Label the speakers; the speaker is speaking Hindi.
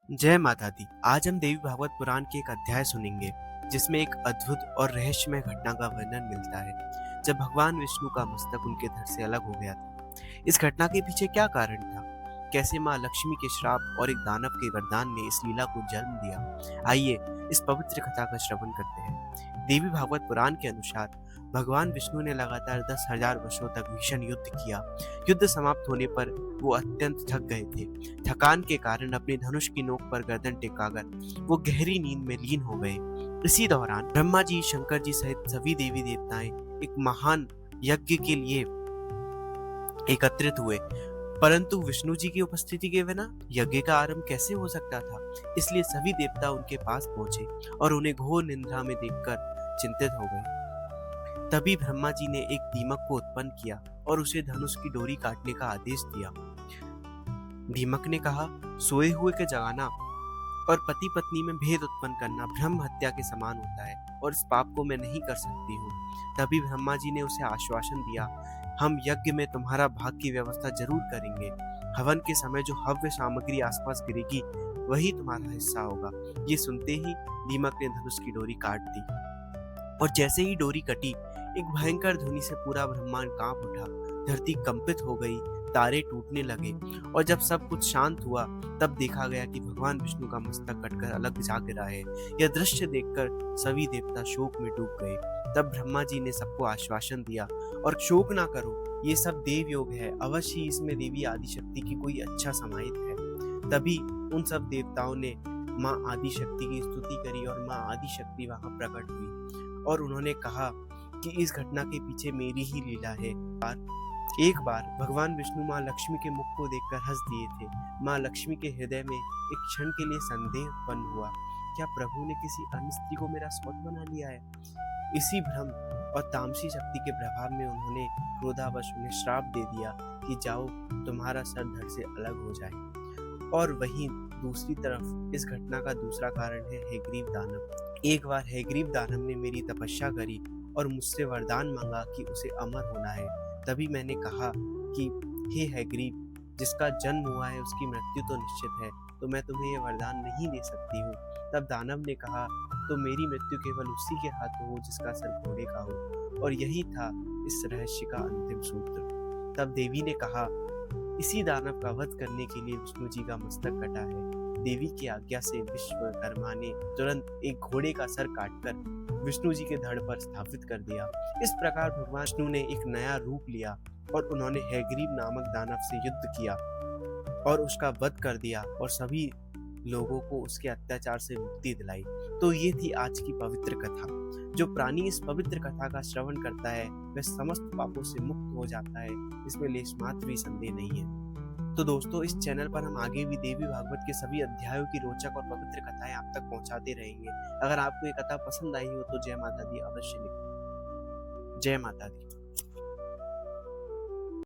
Speaker 1: जय माता दी। आज हम देवी भागवत पुराण के एक अध्याय सुनेंगे जिसमें एक अद्भुत और रहस्यमय घटना का वर्णन मिलता है जब भगवान विष्णु का मस्तक उनके धड़ से अलग हो गया था। इस घटना के पीछे क्या कारण था? कैसे माँ लक्ष्मी के श्राप और एक दानव के वरदान ने इस लीला को जन्म दिया? आइए इस पवित्र कथा का श्रवण करते हैं। देवी भागवत पुराण के अनुसार भगवान विष्णु ने लगातार 10,000 वर्षों तक भीषण युद्ध किया। युद्ध समाप्त होने पर वो अत्यंत थक गए थे। थकान के कारण अपने धनुष की नोक पर गर्दन टेकाकर वो गहरी नींद में लीन हो गए। इसी दौरान ब्रह्मा जी, शंकर जी सहित सभी देवी देवताएं एक महान यज्ञ के लिए एकत्रित हुए, परंतु विष्णु जी की उपस्थिति के बिना यज्ञ का आरंभ कैसे हो सकता था? इसलिए सभी देवता उनके पास पहुंचे और उन्हें घोर निद्रा में देखकर चिंतित हो गए। तभी ब्रह्मा जी ने एक दीमक को उत्पन्न किया और उसे धनुष की डोरी काटने का आदेश दिया। दीमक ने कहा, सोए हुए के जगाना और पति पत्नी में भेद उत्पन्न करना ब्रह्म हत्या के समान होता है और इस पाप को मैं नहीं कर सकती हूँ। तभी ब्रह्मा जी ने उसे आश्वासन दिया, हम यज्ञ में तुम्हारा भाग की व्यवस्था जरूर करेंगे। हवन के समय जो हव्य सामग्री आसपास गिरेगी वही तुम्हारा हिस्सा होगा। ये सुनते ही दीमक ने धनुष की डोरी काट दी और जैसे ही डोरी कटी, एक भयंकर ध्वनि से पूरा ब्रह्मांड कांप उठा। धरती कंपित हो गई, तारे टूटने लगे और जब सब कुछ शांत हुआ तब देखा गया कि भगवान विष्णु का मस्तक कटकर अलग जा गिरा है। यह दृश्य देखकर सभी देवता शोक में डूब गए। तब ब्रह्मा जी ने सबको आश्वासन दिया, और शोक ना करो, ये सब देव योग है, अवश्य ही इसमें देवी आदिशक्ति की कोई अच्छा समाहित है। तभी उन सब देवताओं ने माँ आदिशक्ति की स्तुति करी और माँ आदिशक्ति वहां प्रकट हुई और उन्होंने कहा कि इस घटना के पीछे मेरी ही लीला है। एक बार भगवान विष्णु माँ लक्ष्मी के मुख को देखकर हंस दिए थे। माँ लक्ष्मी के हृदय में एक क्षण के लिए संदेह उत्पन्न हुआ, क्या प्रभु ने किसी अन्य स्त्री को मेरा स्वत बना लिया है? इसी भ्रम और तामसी शक्ति के प्रभाव में उन्होंने क्रोधावश उन्हें श्राप दे दिया कि जाओ, तुम्हारा सर धड़ से अलग हो जाए। और वहीं दूसरी तरफ इस घटना का दूसरा कारण है हैग्रीव दानव। एक बार हैग्रीव दानव ने मेरी तपस्या करी और मुझसे वरदान मांगा कि उसे अमर होना है। तभी मैंने कहा कि हे हैग्रीव, जिसका जन्म हुआ है उसकी मृत्यु तो निश्चित है, तो मैं तुम्हें यह वरदान नहीं दे सकती हूँ। तब दानव ने कहा, तो मेरी मृत्यु केवल उसी के हाथों हो जिसका सर घोड़े का हो। और यही था इस रहस्य का अंतिम सूत्र। तब देवी ने कहा, इसी दानव का वध करने के लिए विष्णु जी का मस्तक कटा है। देवी की आज्ञा से विश्वकर्मा ने तुरंत एक घोड़े का सर काटकर विष्णु जी के धड़ पर स्थापित कर दिया। इस प्रकार भगवान विष्णु ने एक नया रूप लिया और उन्होंने हैग्रीव नामक दानव से युद्ध किया और उसका वध कर दिया और सभी लोगों को उसके अत्याचार से मुक्ति दिलाई। तो ये थी आज की पवित्र कथा। जो प्राणी इस पवित्र कथा का श्रवण करता है वह समस्त पापों से मुक्त हो जाता है, इसमें लेश मात्र भी संदेह नहीं है। तो दोस्तों, इस चैनल पर हम आगे भी देवी भागवत के सभी अध्यायों की रोचक और पवित्र कथाएं आप तक पहुंचाते रहेंगे। अगर आपको ये कथा पसंद आई हो तो जय माता दी अवश्य लिखें। जय माता दी।